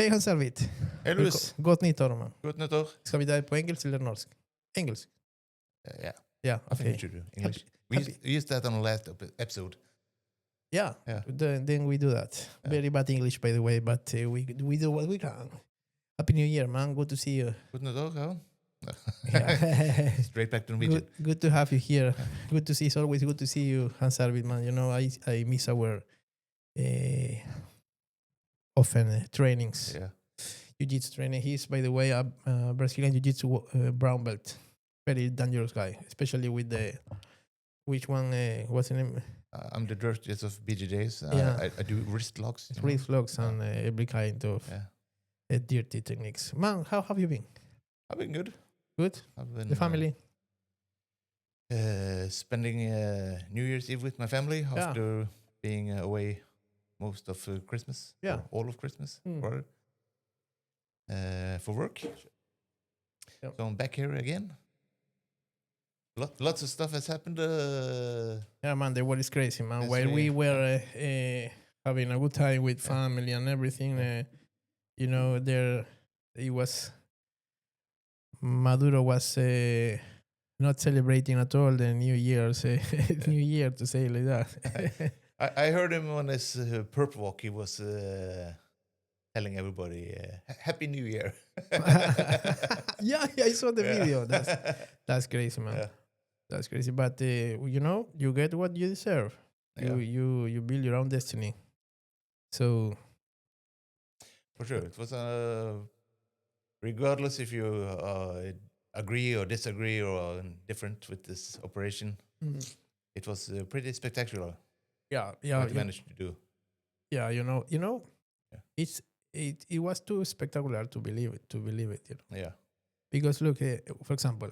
Hej Hans Arvid. Hej Louis. Gott nyttår man. Gott nyttår. Ska vi där på engelsk eller norsk? Engelsk. Yeah. Yeah, I think okay. we should do English. Happy. We used that on the last episode. Yeah, Yeah. then we do that. Yeah. Very bad English, by the way, but we do what we can. Happy New Year, man. Good to see you. Gott nyttår, ja. Yeah. Straight back to Norwegian. Good to have you here. Good to see. It's always good to see you, Hans Arvid, man. You know, I miss our often trainings. Yeah. Jiu-jitsu training. He's, by the way, a Brazilian jiu-jitsu brown belt. Very dangerous guy, especially with the which one? What's the name? I'm the dirtiest of BJJs. Yeah. I do wrist locks. Wrist locks and every kind of dirty techniques. Man, how have you been? I've been good. Good. I've been The family. spending New Year's Eve with my family after being away most of Christmas. Yeah. Or all of Christmas. Mm. For work. Yep. So I'm back here again. Lots of stuff has happened. Yeah, man, the world is crazy, man. That's While right. we were having a good time with family and everything, you know, there it was Maduro was not celebrating at all the New Year's New Year, to say it like that. I heard him on his perp walk. He was telling everybody Happy New Year. yeah, I saw the video. That's crazy, man. Yeah. That's crazy. But you know, you get what you deserve. Yeah. You build your own destiny. So For sure. It was regardless if you agree or disagree or indifferent with this operation, it was pretty spectacular yeah, what you managed to do. Yeah, you know, Yeah. it was too spectacular to believe it. You know? Yeah. Because look, for example,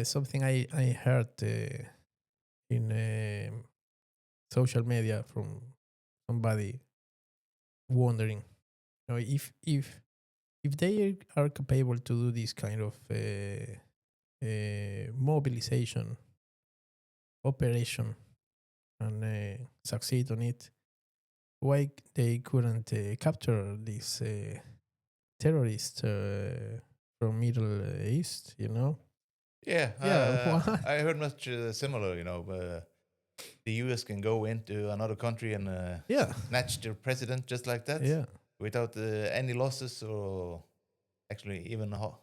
something I heard in social media from somebody wondering, you know, if they are capable to do this kind of mobilization operation and succeed on it, why they couldn't capture these terrorists from Middle East, you know? Yeah. Yeah. I heard much similar, you know. The US can go into another country and snatch their president just like that. Yeah. Without any losses or actually even Look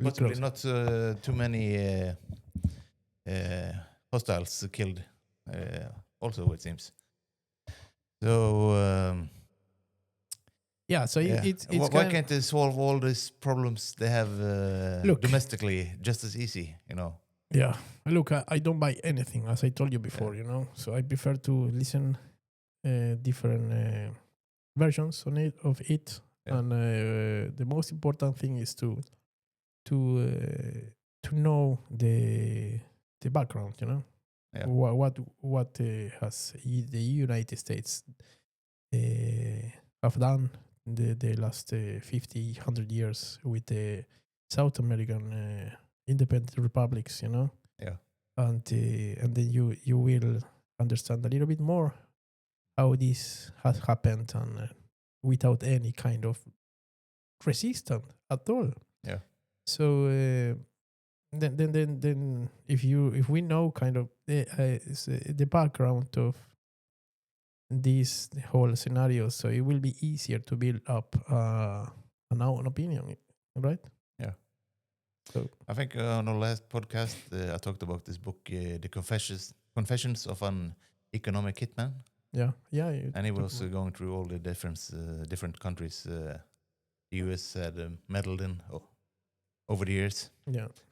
possibly close. not too many hostiles killed also, it seems. So Yeah, so it's why can't they solve all these problems they have Look. domestically just as easy, you know? Yeah. Look, I don't buy anything, as I told you before, you know. So I prefer to listen different versions on it of it, and the most important thing is to know the background, you know. Yeah. What has the United States have done the last 50, 100 years with the South American independent republics, you know. Yeah. And then you will understand a little bit more how this has happened and without any kind of resistance at all. Yeah. So then if we know kind of the background of this whole scenario, so it will be easier to build up an own opinion, right? Yeah. So I think on our last podcast I talked about this book, The Confessions of an Economic Hitman. yeah. And he was going through all the different countries the US had meddled in over the years,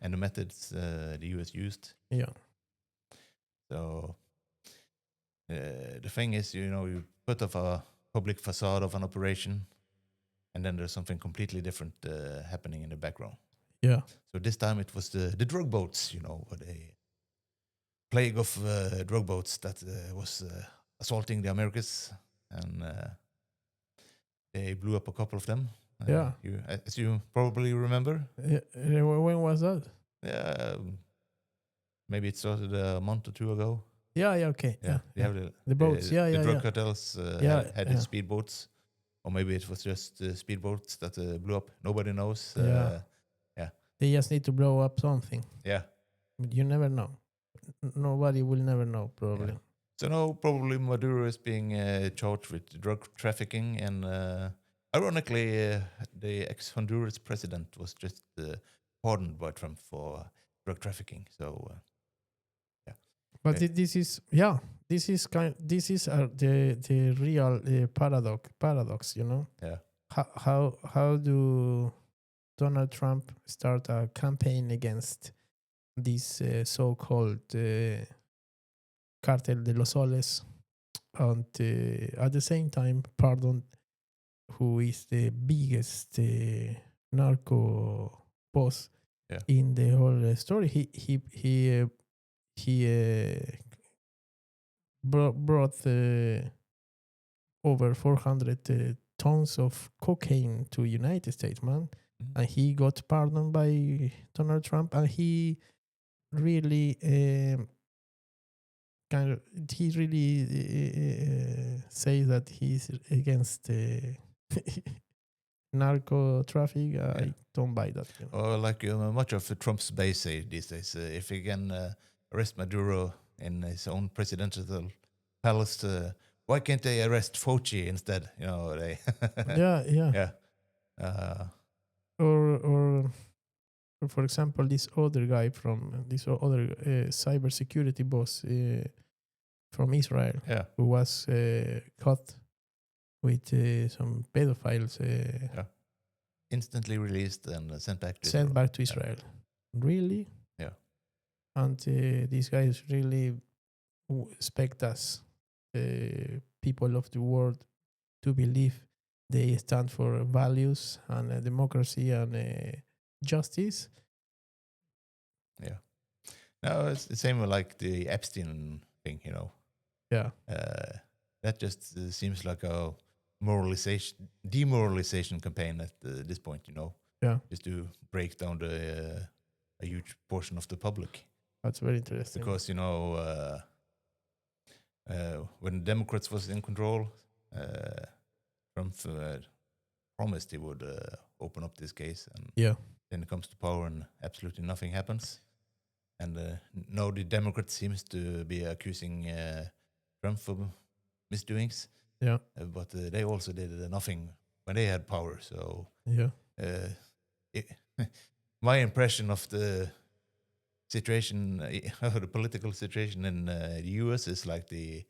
and the methods the US used. Yeah. So the thing is, you know, you put up a public facade of an operation, and then there's something completely different happening in the background. Yeah. So this time it was the drug boats, you know, the plague of drug boats that was assaulting the Americas, and they blew up a couple of them. Yeah. As you probably remember. When was that? Yeah, maybe it started a month or two ago. Yeah, okay. Yeah, they have the boats. the drug cartels had the speedboats or maybe it was just speedboats that blew up. Nobody knows. Yeah. Yeah. They just need to blow up something. Yeah. But you never know. Nobody will never know, probably. Yeah. So now probably Maduro is being charged with drug trafficking, and ironically, the ex-Honduras president was just pardoned by Trump for drug trafficking. So yeah. But Okay. this is the real paradox, you know. Yeah. How do Donald Trump start a campaign against this so-called cartel de los soles, and at the same time pardon who is the biggest narco boss Yeah. in the whole story. He brought over 400 tons of cocaine to United States, man. Mhm. And he got pardoned by Donald Trump, and he really he really says that he's against narco traffic. I don't buy that. You know? Or like much of Trump's base say these days, if he can arrest Maduro in his own presidential palace, why can't they arrest Fauci instead? You know, they Yeah. yeah. Or for example, this other guy from this other cybersecurity boss from Israel, Yeah. who was caught with some pedophiles. Instantly released and sent back to Sent Israel. back to Israel. Really? Yeah. And these guys really expect us, people of the world, to believe they stand for values and democracy and justice. Yeah. No, it's the same with like the Epstein thing, you know. Yeah. That just seems like a demoralization campaign at this point, you know. Yeah. Just to break down a huge portion of the public. That's very interesting. Because, you know, when Democrats was in control, Trump promised he would open up this case, and then it comes to power and absolutely nothing happens. And now the Democrats seems to be accusing Trump for misdoings. Yeah. But they also did nothing when they had power. So yeah, my impression of the situation, the political situation in the U.S. is like the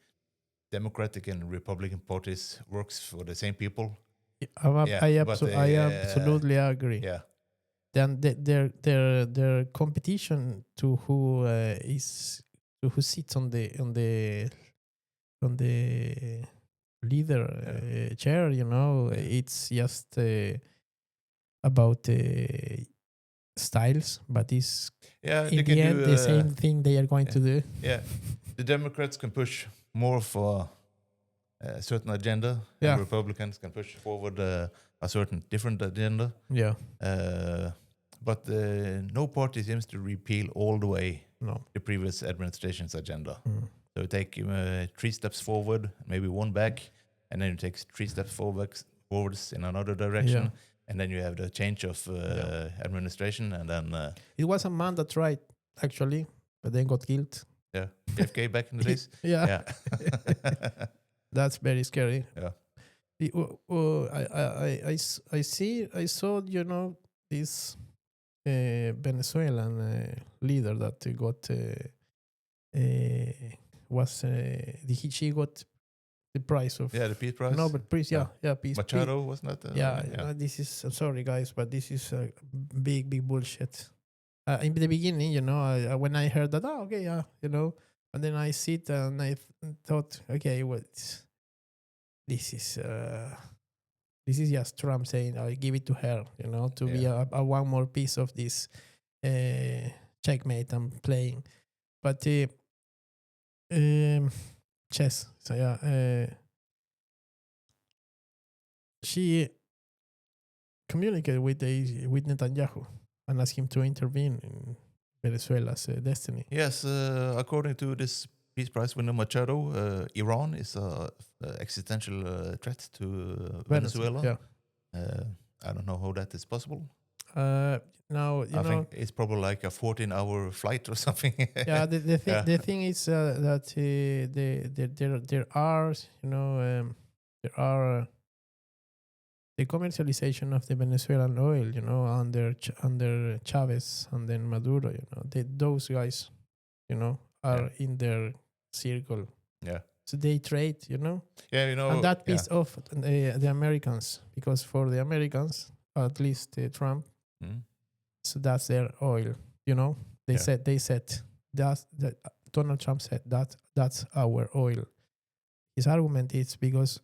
Democratic and Republican parties works for the same people. I absolutely agree. Yeah. Then their competition to who sits on the leader chair, you know, it's just about styles, but it's in the end the same thing they are going to do. Yeah, the Democrats can push more for a certain agenda, and Republicans can push forward a certain different agenda. Yeah. But no party seems to repeal all the way the previous administration's agenda. So you take 3 steps forward, maybe 1 back, and then you take 3 steps forwards in another direction, and then you have the change of administration, and then it was a man that tried actually, but then got killed. Yeah, JFK back in the days. Yeah. That's very scary. Yeah. I saw, you know, this Venezuelan leader that got she got the prize of the Peace Prize. Nobel Prize. Peace. Machado, wasn't that? This is, I'm sorry guys, but this is big bullshit. In the beginning, you know, when I heard that, you know, and then I sit and I thought, okay, this is just Trump saying, I'll give it to her, you know, to be a one more piece of this checkmate I'm playing. But chess, so she communicated with Netanyahu and asked him to intervene in Venezuela's destiny. Yes, according to this Peace Prize winner Machado, Iran is a existential threat to Venezuela. Yeah. I don't know how that is possible. Now I think it's probably like a 14-hour flight or something. Yeah, the thing Yeah. the thing is that there are there are the commercialization of the Venezuelan oil, under Chavez and then Maduro, those guys, are in their circle. Yeah. So they trade, Yeah, and that yeah. pissed off the Americans, because for the Americans, at least Trump, Mm. so that's their oil. They Yeah. said that Donald Trump said that's our oil. His argument is because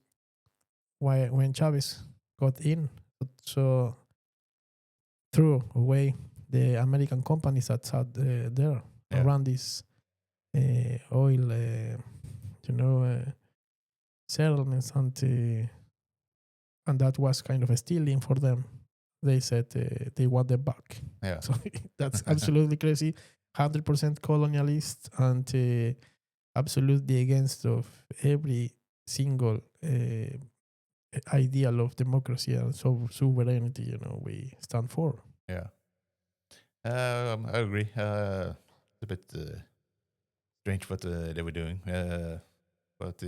when Chavez got in, so threw away the American companies that had there Yeah. around this oil, settlements, and that was kind of a stealing for them. They said they want them back. Yeah. So that's absolutely crazy. 100% colonialist and absolutely against of every single ideal of democracy and sovereignty. We stand for. Yeah. I agree. It's a bit strange what they were doing. But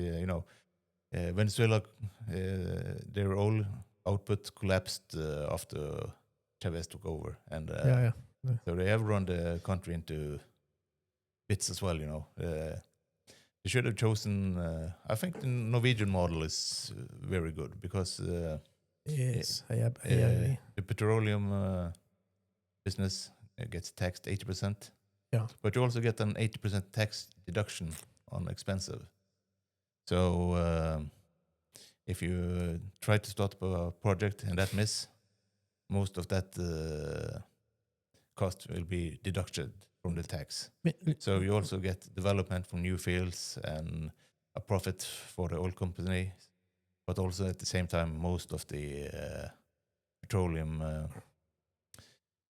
Venezuela, their oil output collapsed after Chavez took over, and Yeah. so they have run the country into bits as well. They should have chosen. I think the Norwegian model is very good because Yes, I agree. the petroleum business gets taxed 80%. Yeah. But you also get an 80% tax deduction on expensive. So if you try to start a project and that miss, most of that cost will be deducted from the tax. So you also get development from new fields and a profit for the oil company, but also at the same time, most of the petroleum,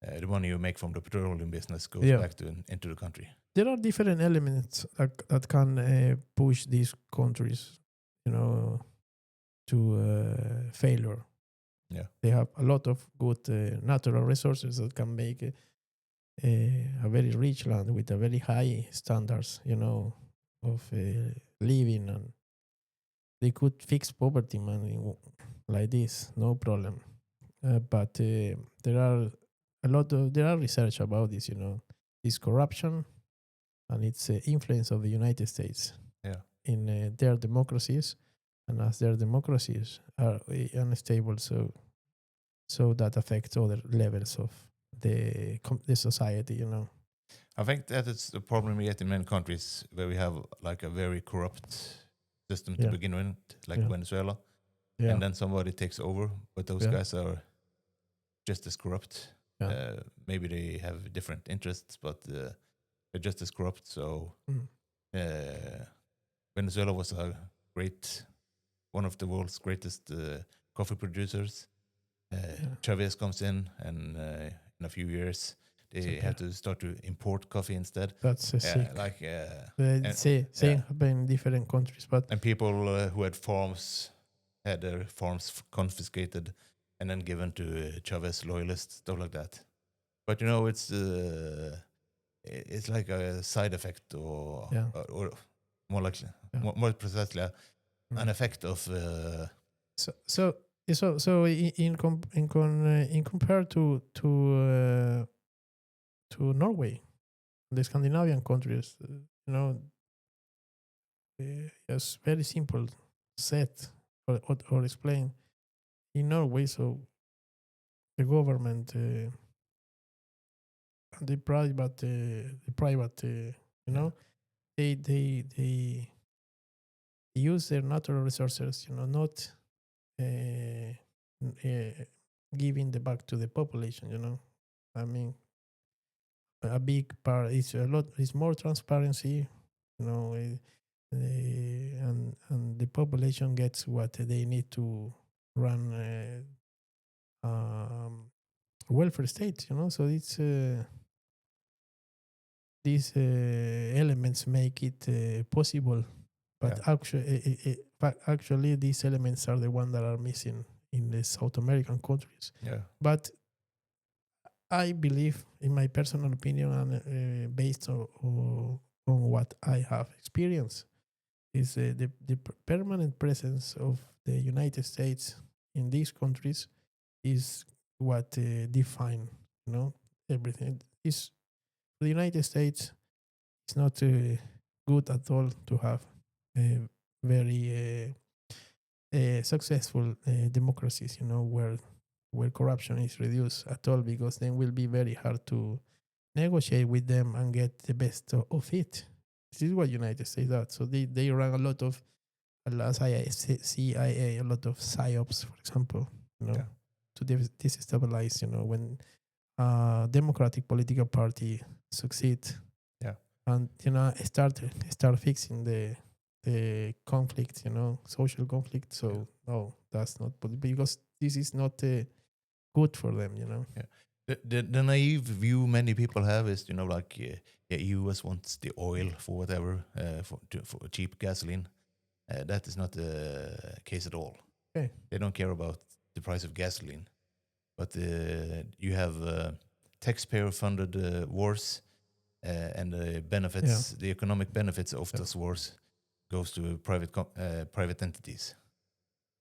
the money you make from the petroleum business goes back into the country. There are different elements that can push these countries, to failure. Yeah. They have a lot of good natural resources that can make a very rich land with a very high standards, of living, and they could fix poverty, man, like this, no problem. But there are research about this, this corruption and its influence of the United States in their democracies, and as their democracies are unstable, so that affects other levels of the society. I think that is the problem we get in many countries where we have like a very corrupt system to begin with, like Venezuela, and then somebody takes over, but those guys are just as corrupt. Maybe they have different interests, but they're just as corrupt. So Venezuela was one of the world's greatest coffee producers. Chavez comes in, and in a few years they have to start to import coffee instead. That's sick. Same happen in different countries, and people who had farms had their farms confiscated and then given to Chavez loyalists, stuff like that. But it's like a side effect, or more likely, more precisely, an effect of. So in compared to Norway, the Scandinavian countries, it's very simple set or explain. In Norway, so the government and the private they use their natural resources, not giving the back to the population. I mean, a big part is more transparency, and the population gets what they need to run welfare state. So it's these elements make it possible, but actually these elements are the ones that are missing in the South American countries. Yeah. But I believe, in my personal opinion, and based on what I have experienced, is the permanent presence of the United States in these countries is what define, everything. Is the United States is not good at all to have very successful democracies, where corruption is reduced at all, because then will be very hard to negotiate with them and get the best of it. This is what United States does. So they run a lot of CIA, a lot of psyops, for example, Yeah. to destabilize, when a democratic political party succeed, Yeah. and start fixing the conflict, social conflict. So no, that's not because this is not good for them, Yeah. The naive view many people have is, like, U.S. wants the oil for whatever, for cheap gasoline. That is not the case at all. Okay. They don't care about the price of gasoline, but you have taxpayer-funded wars, and the benefits, the economic benefits of those wars, goes to private entities.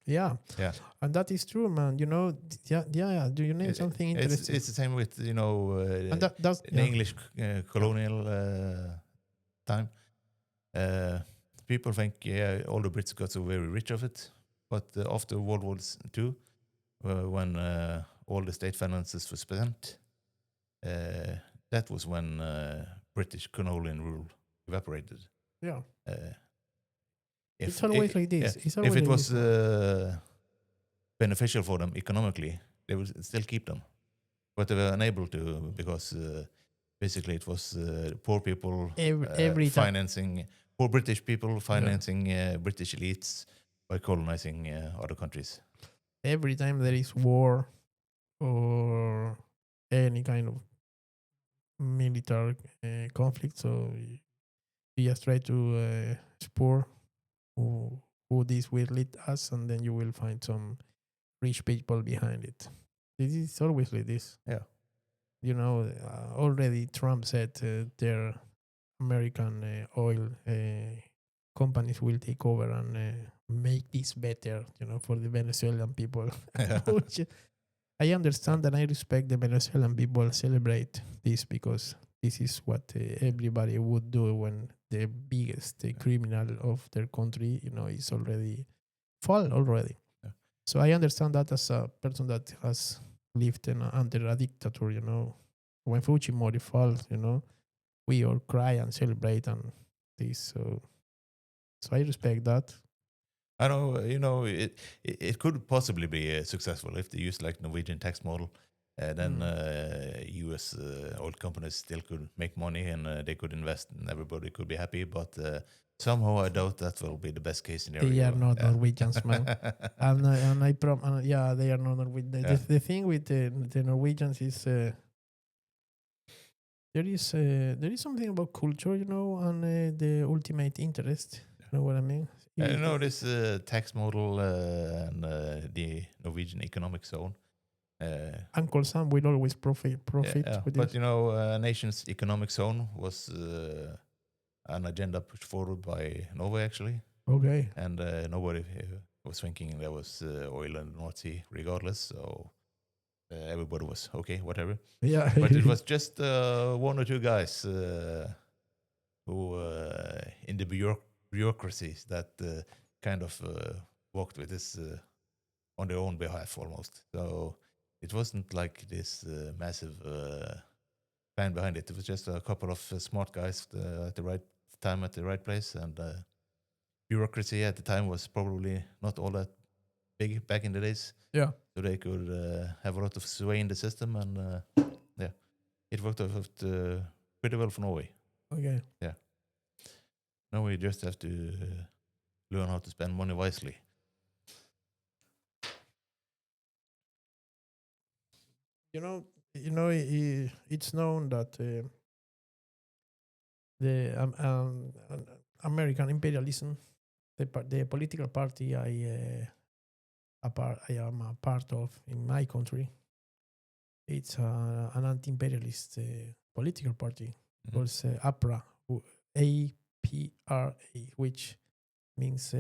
Yeah, Yeah. and that is true, man. Yeah. Do you name something interesting? It's the same with And that's the English colonial time. People think, all the Brits got so very rich of it, but after World War II, when all the state finances were spent, that was when British colonial rule evaporated. Yeah. If It's always like this. It's if always it like was this. beneficial for them economically, they would still keep them, but they were unable to, because basically it was poor people Every time. financing poor British people financing British elites by colonizing other countries. Every time there is war or any kind of military conflict, so you just try to explore who this will lead us, and then you will find some rich people behind it. This is always like this. Yeah. Already Trump said their American oil companies will take over and make this better, for the Venezuelan people. Which I understand and I respect the Venezuelan people celebrate this, because this is what everybody would do when the biggest criminal of their country, is already fall already. Yeah. So I understand that as a person that has lived under a dictator, when Fujimori falls, we all cry and celebrate and this. So I respect that. I know, it could possibly be successful if they use like Norwegian tax model. Then U.S. oil companies still could make money, and they could invest, and everybody could be happy. But somehow I doubt that will be the best case scenario. They are not Norwegians, man. and I yeah, they are not Norwegian. The thing with the Norwegians is there is something about culture, and the ultimate interest. You know what I mean? This tax model and the Norwegian economic zone. Uncle Sam will always profit with but this. A nation's economic zone was an agenda pushed forward by Norway, actually. Okay. And nobody was thinking there was oil in the North Sea regardless, so everybody was okay, whatever. Yeah. But it was just one or two guys who in the bureaucracies that kind of walked with this on their own behalf almost. So it wasn't like this massive plan behind it. It was just a couple of smart guys at the right time at the right place, and bureaucracy at the time was probably not all that big back in the days. Yeah. So they could have a lot of sway in the system, and it worked out pretty well for Norway. Okay. Yeah. Now we just have to learn how to spend money wisely. It's known that the American imperialism, the political party I am a part of in my country. It's an anti-imperialist political party called APRA, APRA, which means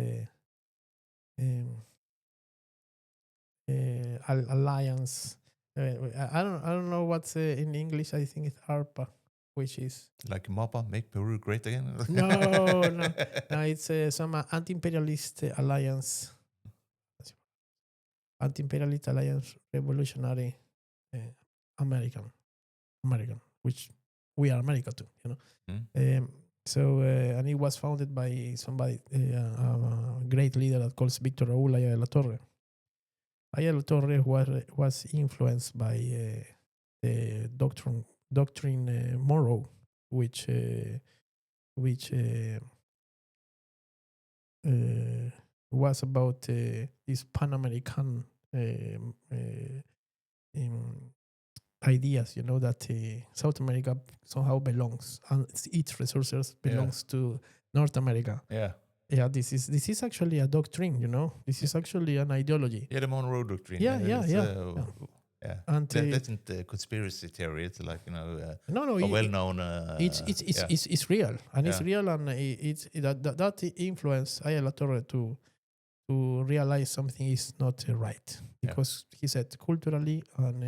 alliance. I don't know what's in English. I think it's ARPA, which is like MAPA, make Peru great again. no. It's some anti-imperialist alliance, anti-imperialist alliance, revolutionary American, which we are America too, you know. So and it was founded by somebody, a great leader that calls Victor Raúl Ayala de la Torre. Ayala Torre was influenced by the doctrine Monroe, which was about these Pan-American ideas, you know, that South America somehow belongs, and its resources belongs to North America. Yeah, this is actually a doctrine, you know. This is actually an ideology. Yeah, the Monroe Doctrine. Yeah. And that's not a conspiracy theory. It's like, you know, a well-known. It's real, and it's real, and it's that influenced Ayala Torre to realize something is not right, because he said culturally and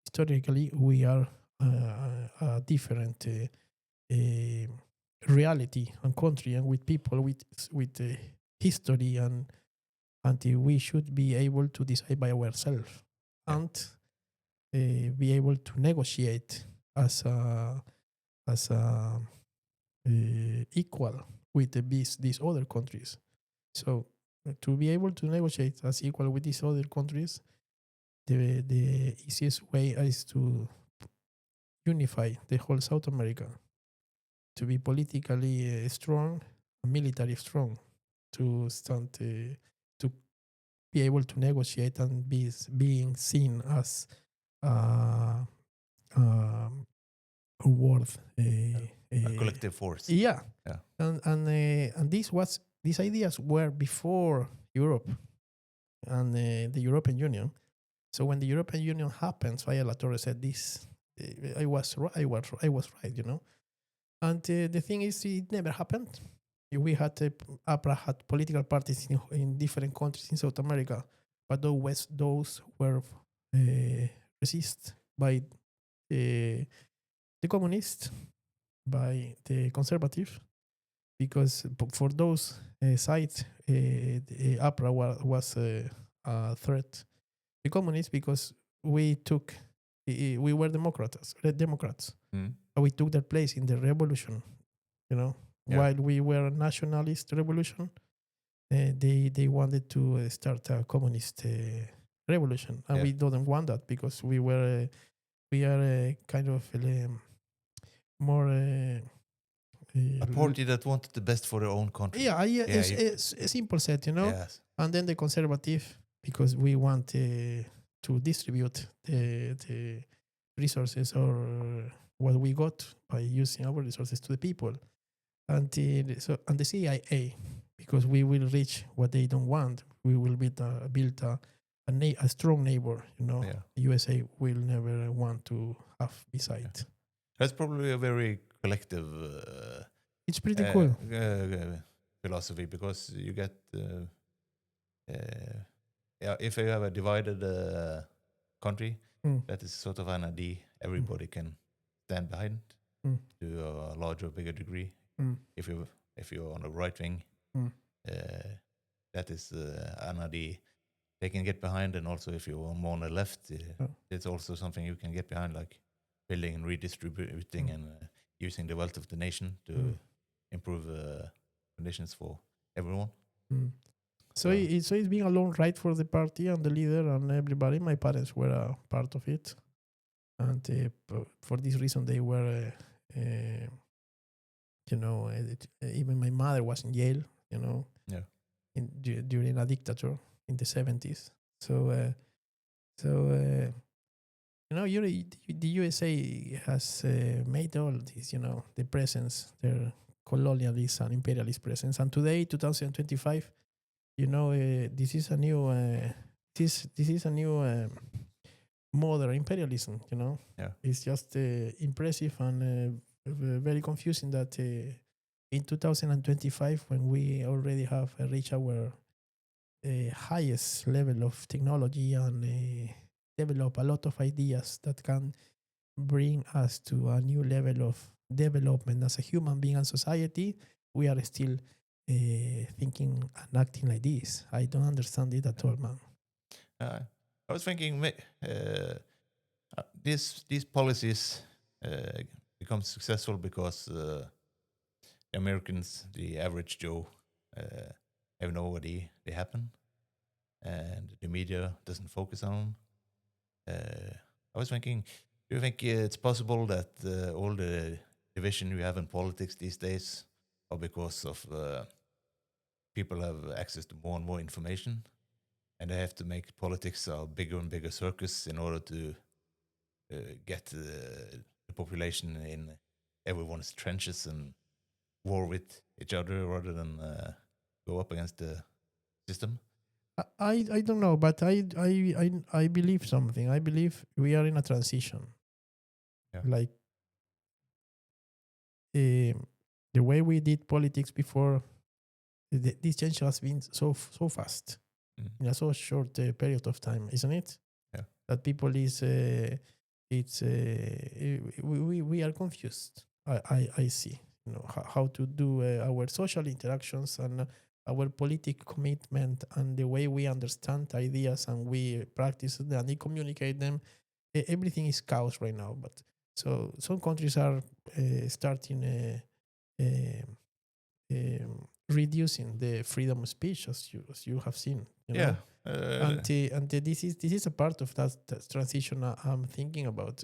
historically we are a different reality and country, and with people with history, and we should be able to decide by ourselves and be able to negotiate as equal with these other countries. So to be able to negotiate as equal with these other countries, the easiest way is to unify the whole South America, to be politically strong, military strong, to stand to be able to negotiate and being seen as a worth a collective force. Yeah. And these ideas were before Europe and the European Union. So when the European Union happened, Ayala Torre said this. I was right, you know. And the thing is, it never happened. We had APRA had political parties in different countries in South America, but those were resisted by the communists, by the conservative, because for those sides, the APRA was a threat. The communists, because we were Democrats, we took their place in the revolution, you know. While we were a nationalist revolution, they wanted to start a communist revolution, and we didn't want that, because we are kind of more a party that wanted the best for their own country. It's a simple set, you know. Yes. And then the conservative, because we want to distribute the resources or what we got by using our resources to the people, and the CIA, because we will reach what they don't want. We will build a strong neighbor, you know. The USA will never want to have beside. That's probably a very collective. It's pretty cool philosophy, because you get if you have a divided country, that is sort of an idea everybody can stand behind to a larger, bigger degree. If you're on the right wing, that is an idea they can get behind, and also if you're more on the left, it's also something you can get behind, like building and redistributing and using the wealth of the nation to improve conditions for everyone. So it's been a long ride for the party and the leader and everybody. My parents were a part of it, and for this reason they were, you know, even my mother was in jail, you know, during a dictator in the 70s. So The USA has made all this, the presence, their colonialist and imperialist presence. And today, 2025, this is a new, this is a new modern imperialism. Yeah. It's just impressive and very confusing that in 2025, when we already have reached our highest level of technology and develop a lot of ideas that can bring us to a new level of development as a human being and society, we are still thinking and acting like this. I don't understand it at all, man. I was thinking these policies become successful because the Americans, the average Joe, have no idea they happen, and the media doesn't focus on them. I was thinking, do you think it's possible that all the division we have in politics these days are because of people have access to more and more information, and they have to make politics a bigger and bigger circus in order to get the population in everyone's trenches and war with each other rather than go up against the system? I don't know, but I believe something. I believe we are in a transition. Yeah. Like the way we did politics before, this change has been so fast in a so short period of time, isn't it? Yeah. That people is we are confused. I see, how to do our social interactions and our political commitment and the way we understand ideas and we practice them and we communicate them. Everything is chaos right now. But so some countries are starting reducing the freedom of speech, as you have seen. Yeah. And this is a part of that transition I'm thinking about.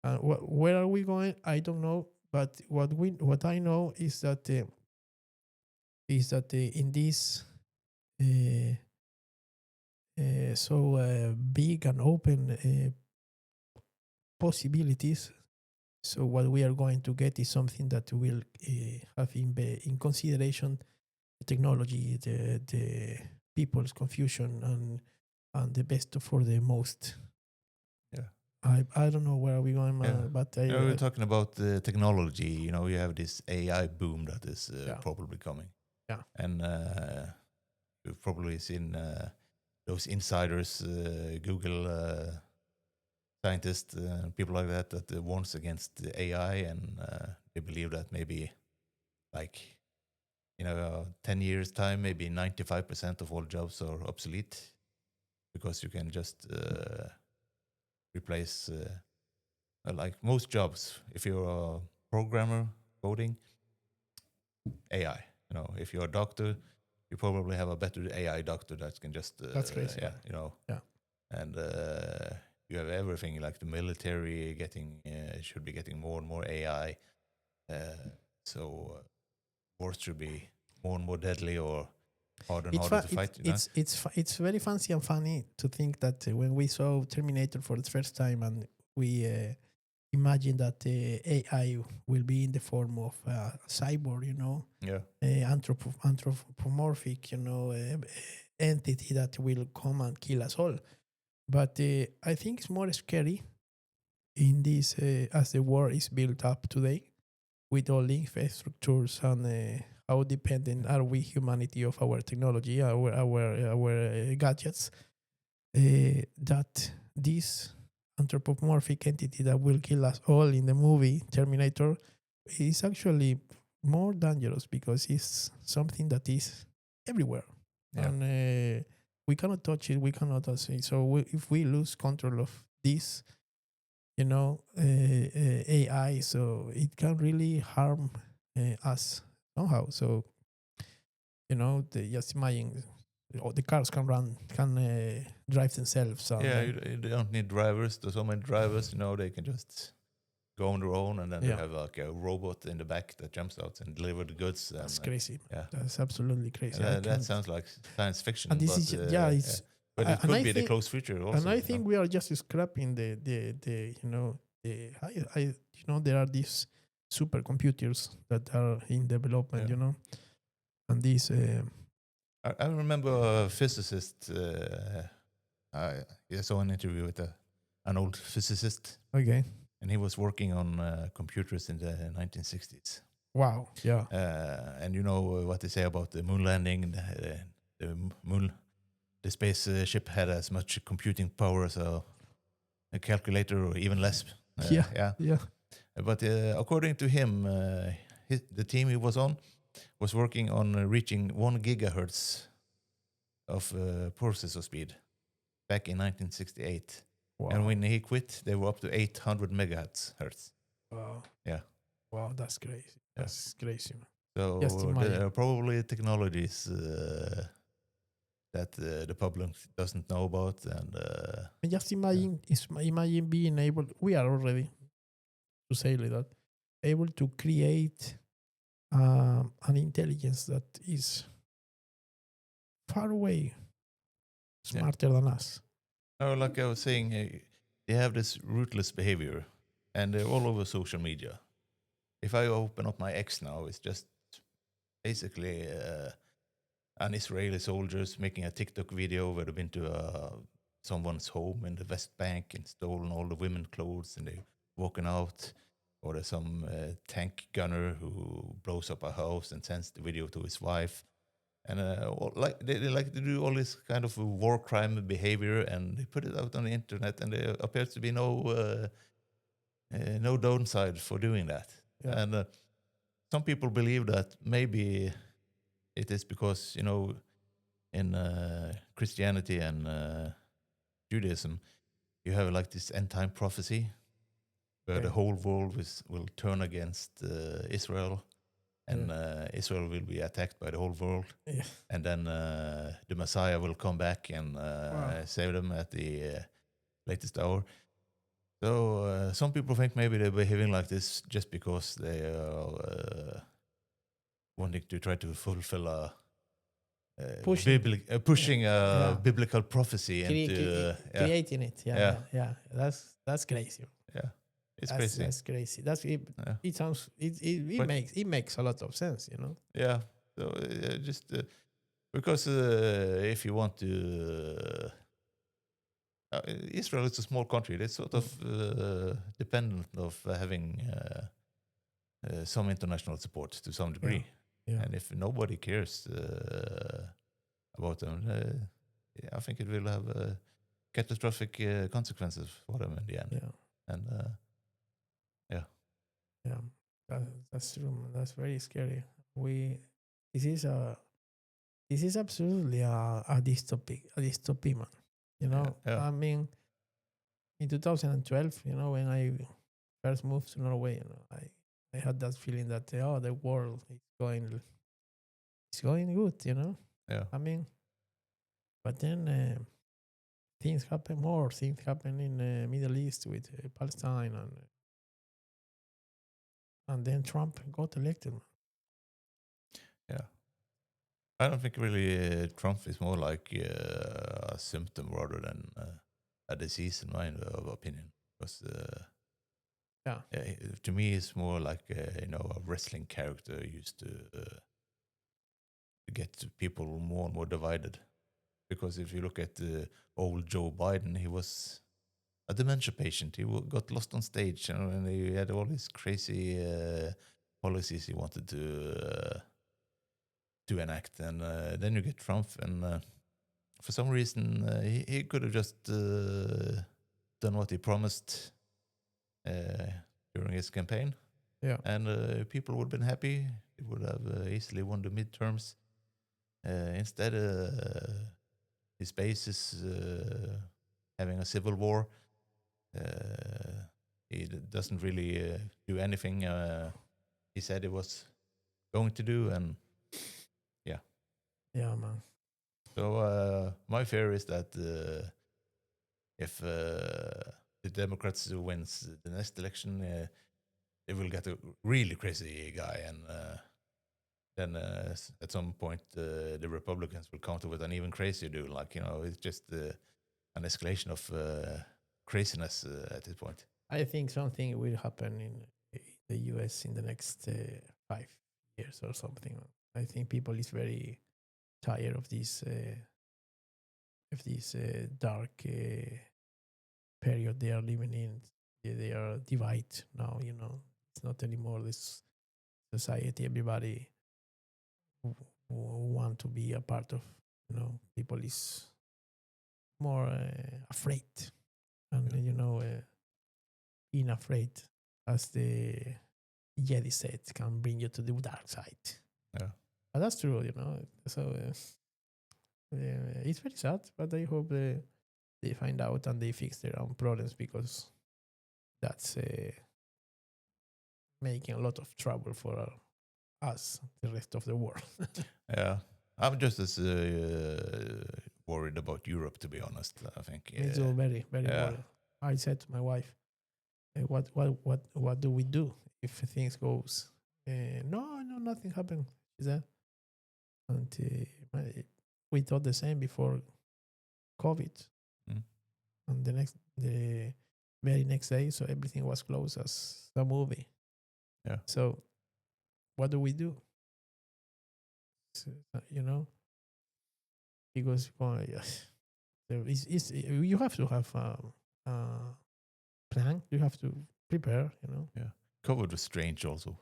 Where are we going? I don't know. But what I know is that in this so big and open possibilities, so what we are going to get is something that will have in consideration the technology, the people's confusion, and the best for the most. Yeah. I don't know where we going, but we're talking about the technology. You have this AI boom that is probably coming. Yeah. And you've probably seen those insiders, Google scientists, people like that warns against the AI, and they believe that maybe, 10 years time, maybe 95% of all jobs are obsolete because you can just replace, like most jobs. If you're a programmer coding, AI. If you're a doctor, you probably have a better AI doctor that can just that's crazy. Yeah. And you have everything, like the military should be getting more and more AI. So wars should be more and more deadly or harder and harder to fight. It's very fancy and funny to think that when we saw Terminator for the first time and we imagine that AI will be in the form of a cyborg, anthropomorphic, entity that will come and kill us all. But I think it's more scary in this as the war is built up today with all the infrastructures and how dependent are we, humanity, of our technology, our gadgets, that this anthropomorphic entity that will kill us all in the movie Terminator is actually more dangerous because it's something that is everywhere. Yeah. And we cannot touch it, we cannot see it. So if we lose control of this, AI, so it can really harm us somehow. So, just imagine the cars can drive themselves. You don't need drivers. There's so many drivers, they can just go on their own, and then they have like a robot in the back that jumps out and deliver the goods. That's crazy. Yeah, that's absolutely crazy. That sounds like science fiction. And this is But it and could I be the think, close future also. and I think we are just scrapping the there are these supercomputers that are in development, Yeah. And these I remember a physicist. I saw an interview with an old physicist, okay, and he was working on computers in the 1960s. wow, yeah, And you know what they say about the moon landing. The moon, the spaceship had as much computing power as a calculator, or even less. yeah, Yeah. yeah, But according to him, the team he was on was working on reaching 1 gigahertz of processor speed back in 1968. wow, And when he quit, they were up to 800 megahertz. wow, Yeah. wow, that's crazy. Yeah. That's crazy, man. Just So imagine. there are probably technologies that the public doesn't know about, and And just imagine being able. We are already, to say like that, able to create an intelligence that is far away yeah. smarter than us. Oh, like I was saying, they have this ruthless behavior, and they're all over social media. If I open up my X now, it's just basically an Israeli soldiers making a TikTok video where they've been to someone's home in the West Bank and stolen all the women clothes, and they walking out. Or there's some tank gunner who blows up a house and sends the video to his wife. And like they like to do all this kind of war crime behavior, and they put it out on the internet, and there appears to be no downside for doing that. Yeah. And some people believe that maybe it is because in Christianity and Judaism you have like this end time prophecy where the whole world will turn against Israel, and Israel will be attacked by the whole world. Yeah. And then the Messiah will come back and save them at the latest hour. So some people think maybe they're behaving like this just because they are wanting to try to fulfill a Pushing. pushing a Yeah. biblical prophecy into creating it. Yeah. Yeah. That's crazy. yeah, it's crazy. That's crazy. That's it. Yeah. It sounds. But- It makes a lot of sense. Yeah, so just because if you want to. Israel is a small country. They're sort of dependent of having some international support to some degree. Yeah. And if nobody cares about them, I think it will have catastrophic consequences for them in the end. Yeah. And Yeah. That's true, man. That's very scary. This is absolutely a dystopia, man. Yeah. I mean, in 2012, when I first moved to Norway, I had that feeling that the world is going good, yeah, I mean, but then things happen in the Middle East with Palestine, and then Trump got elected. yeah. I don't think really Trump is more like a symptom rather than a disease in my opinion. Because to me, it's more like a wrestling character used to get people more and more divided. Because if you look at old Joe Biden, he was a dementia patient. He got lost on stage, and he had all these crazy policies he wanted to enact. And then you get Trump, and for some reason he could have just done what he promised during his campaign. Yeah. And people would have been happy. He would have easily won the midterms. Instead, his base is having a civil war. He doesn't really do anything he said he was going to do, and Yeah, man. so my fear is that if the Democrats wins the next election, they will get a really crazy guy, and then at some point the Republicans will counter with an even crazier deal. Like, it's just an escalation of craziness at this point. I think something will happen in the US in the next 5 years or something. I think people is very tired of this dark period they are living in. They are divided now. It's not anymore this society. Everybody want to be a part of. People is more afraid, and being afraid, as the Jedi said, can bring you to the dark side. Yeah. But that's true. So it's very sad, but I hope they find out and they fix their own problems, because that's making a lot of trouble for us, the rest of the world. Yeah. I'm just as worried about Europe, to be honest. I think. Me too, very, very Yeah. worried. I said to my wife, what do we do if things goes? No, nothing happened. She said, and we thought the same before COVID, Mm. and the very next day, so everything was closed as a movie. Yeah. So, what do we do? So, because you have to have a plan. You have to prepare. Yeah. COVID was strange also.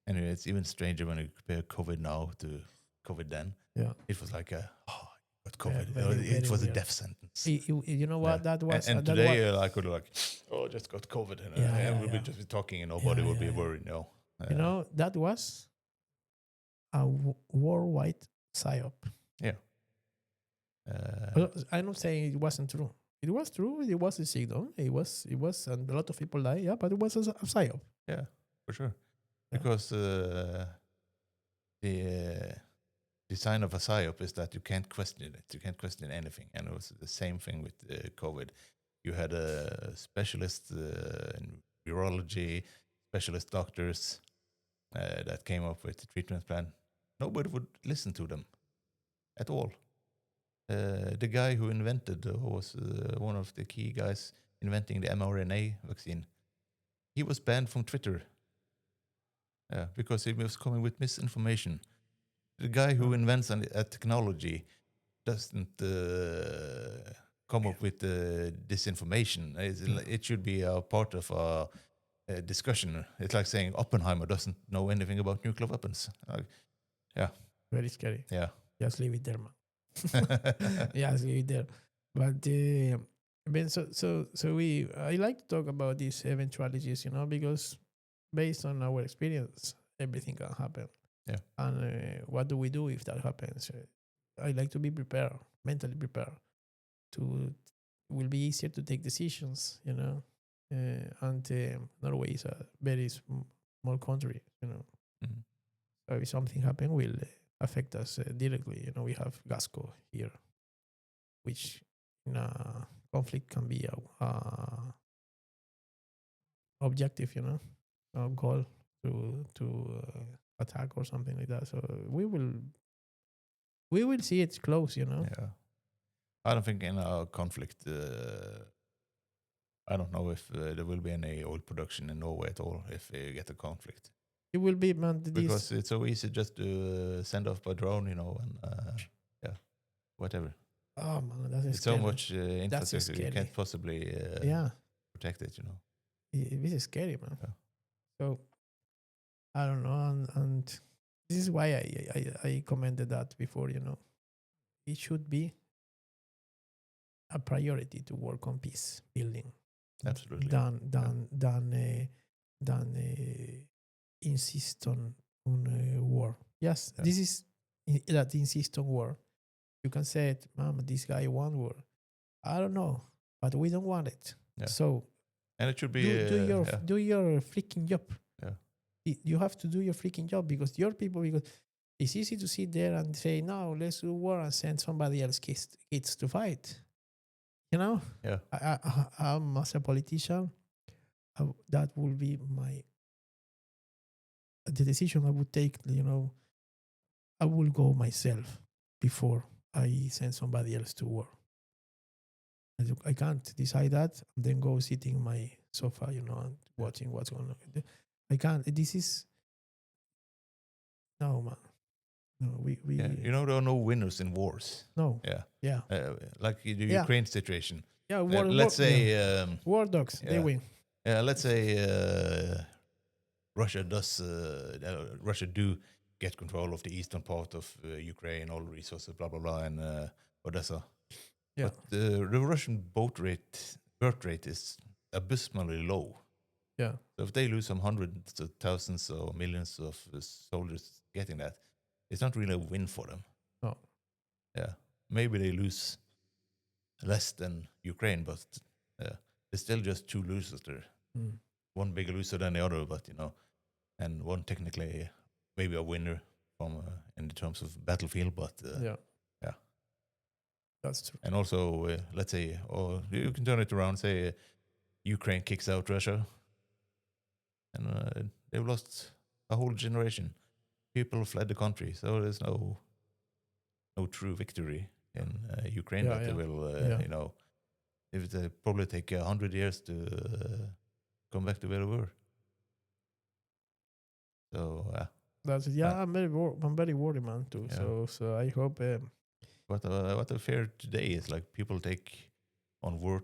Anyway, it's even stranger when you compare COVID now to COVID then. Yeah. It was like got COVID. Very, it very was a weird. death sentence. You know what that was? And that today I could just got COVID, and we'll yeah. be just be talking, and nobody will be worried. No. That was a worldwide psyop. Yeah. I'm not saying it wasn't true. It was true. It was a signal. It was, and a lot of people died. Yeah, but it was a psyop. Yeah, for sure. Yeah. Because the sign of a psyop is that you can't question it. You can't question anything. And it was the same thing with COVID. You had a specialist in virology, specialist doctors that came up with the treatment plan. Nobody would listen to them at all. The guy who invented, was one of the key guys inventing the mRNA vaccine. He was banned from Twitter because he was coming with misinformation. The guy who invents a technology doesn't come up with disinformation. It should be a part of a discussion. It's like saying Oppenheimer doesn't know anything about nuclear weapons. Yeah. Very scary. Yeah. Just leave it there, man. Just leave it there. But I like to talk about these eventualities, because based on our experience, everything can happen. Yeah. And what do we do if that happens? I like to be prepared, mentally prepared. It will be easier to take decisions, and Norway is a very small country, Mm-hmm. So if something happens, will affect us directly. We have GASCO here, which in a conflict can be a objective, a goal to attack or something like that. So we will see it close, Yeah. I don't think in a conflict, I don't know if there will be any oil production in Norway at all if we get a conflict. It will be, man. Because it's so easy just to send off by drone, and whatever. Oh man, that is It's so much infrastructure, you scary. can't possibly protect it, This is scary, man. Yeah. So I don't know, and this is why I commented that before. It should be a priority to work on peace building. Absolutely. Than insist on war. Yes, this is that insist on war. You can say it, Mom, this guy want war. I don't know, but we don't want it. Yeah. So, and it should be do your freaking job. Yeah. You have to do your freaking job, because your people. Because it's easy to sit there and say, "No, let's do war," and send somebody else kids to fight. Yeah. I'm as a politician, that will be the decision I would take. I will go myself before I send somebody else to war. I can't decide that and then go sitting in my sofa, and watching what's going on. I can't. This is no, man. No, we there are no winners in wars. no. Yeah. Yeah. Like the Yeah. Ukraine situation. Yeah. Let's say, war dogs. They yeah. win. Let's say Russia do get control of the eastern part of Ukraine, all the resources, blah blah blah, and Odessa. Yeah. But the Russian birth rate is abysmally low. Yeah. So if they lose some hundreds of thousands or millions of soldiers getting that, it's not really a win for them. No. Yeah, maybe they lose less than Ukraine, but it's still just two losers there. Mm. One bigger loser than the other, but and one technically maybe a winner from in terms of battlefield, but Yeah. yeah, That's true. and also let's say, or you can turn it around, say Ukraine kicks out Russia, and they've lost a whole generation. People fled the country, so there's no true victory in Ukraine. Yeah, But they yeah. will, Yeah. if they probably take 100 years to come back to where they were. So That's I'm very worried, man, too. Yeah. So I hope. what I fear today is like people take on war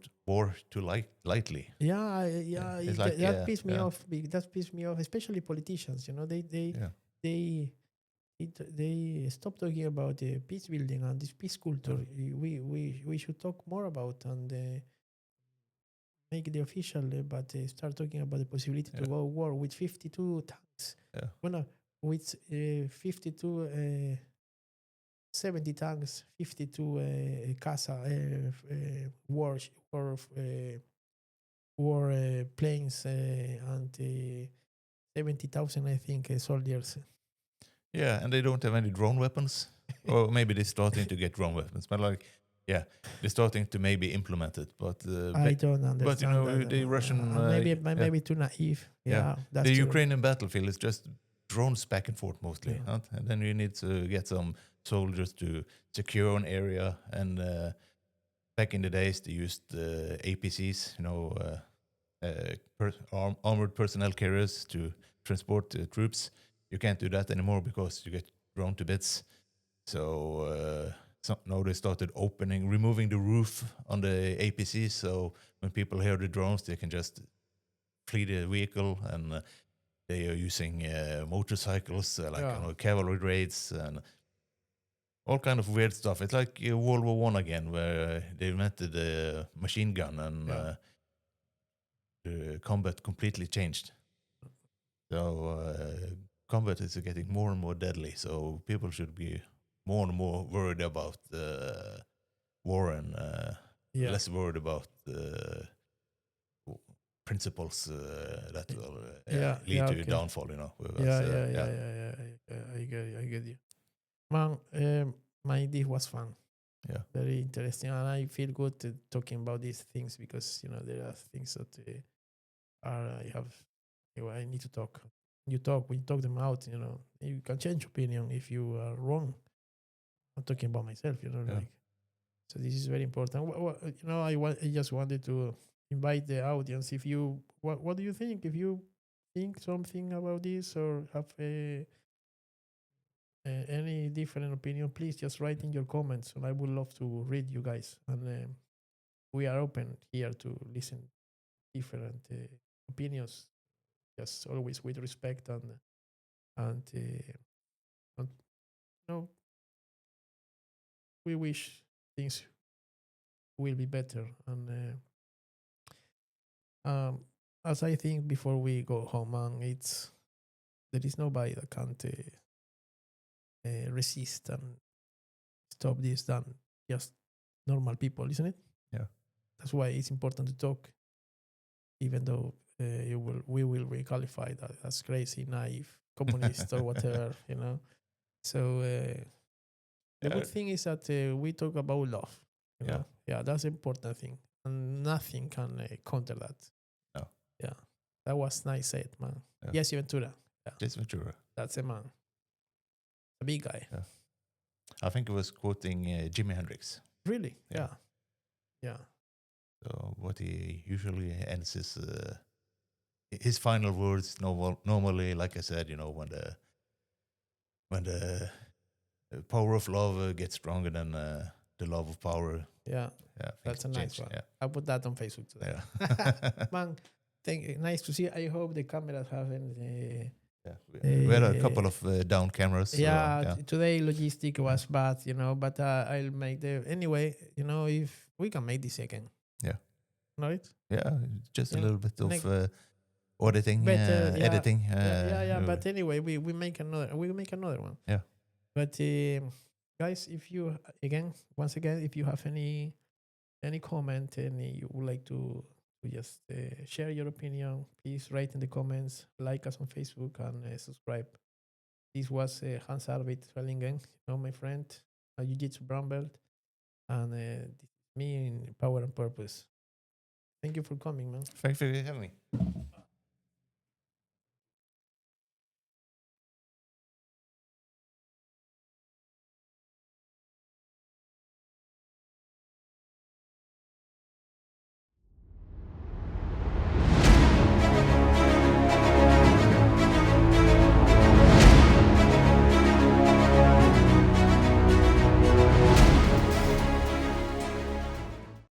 too lightly. It's like, that pissed me yeah. off. That pissed me off, especially politicians. Yeah. They stop talking about the peace building and this peace culture. We should talk more about and make it official, but start talking about the possibility to go war with 52 tanks. Yeah. Well, with 52. 70 tanks, 52 war planes, and 70,000, I think, soldiers. Yeah, and they don't have any drone weapons. Or maybe they're starting to get drone weapons, but they're starting to maybe implement it. But I don't understand. But that, the Russian maybe too naive. Yeah, that's the true. Ukrainian battlefield is just drones back and forth mostly, Yeah. and then you need to get some soldiers to secure an area. And back in the days, they used APCs, armored personnel carriers to transport troops. You can't do that anymore because you get blown to bits. So now they started removing the roof on the APC. So when people hear the drones, they can just flee the vehicle, and they are using motorcycles, cavalry raids and all kind of weird stuff. It's like World War One again, where they invented the machine gun, and the combat completely changed. So combat is getting more and more deadly. So people should be more and more worried about war, and less worried about principles that will lead to downfall. I get you. Man, this was fun. Yeah. Very interesting, and I feel good talking about these things because there are things that I need to talk. You talk them out. You can change opinion if you are wrong. I'm talking about myself. So this is very important. I just wanted to invite the audience. If you what do you think? If you think something about this or have any different opinion, please just write in your comments, and I would love to read you guys. And we are open here to listen different opinions, just always with respect and we wish things will be better. And as I think before we go home, and there is nobody that can't resist and stop this than just normal people, isn't it? Yeah. That's why it's important to talk, even though we will requalify that as crazy, naive, communist or whatever, So the good thing is that we talk about love. Yeah, that's the important thing, and nothing can counter that. No. Yeah, that was nice said, man. Yeah. Yes, Ventura. Yeah. Yes, Ventura. That's a man. a big guy. Yeah. I think it was quoting Jimi Hendrix. Really? Yeah. Yeah. So what he usually ends his final words normally, like I said, when the power of love gets stronger than the love of power. Yeah. Yeah, That's a things nice change. one. Yeah. I'll put that on Facebook today. Yeah. Man, nice to see. I hope the cameras haven't. Yeah. We had a couple of down cameras. So, Yeah, today logistic was bad, but I'll make anyway, if we can make this again. Yeah. Right? Yeah, just a Yeah. little bit of auditing, Better, yeah. editing. But anyway, we make another one. Yeah. But guys, once again, if you have any comment and you would like to just share your opinion, please write in the comments, like us on Facebook, and subscribe. This was Hans Arvid Svellingen, my friend, a Jiu-Jitsu brown belt, and this is me in Power and Purpose. Thank you for coming, man. Thanks for having me.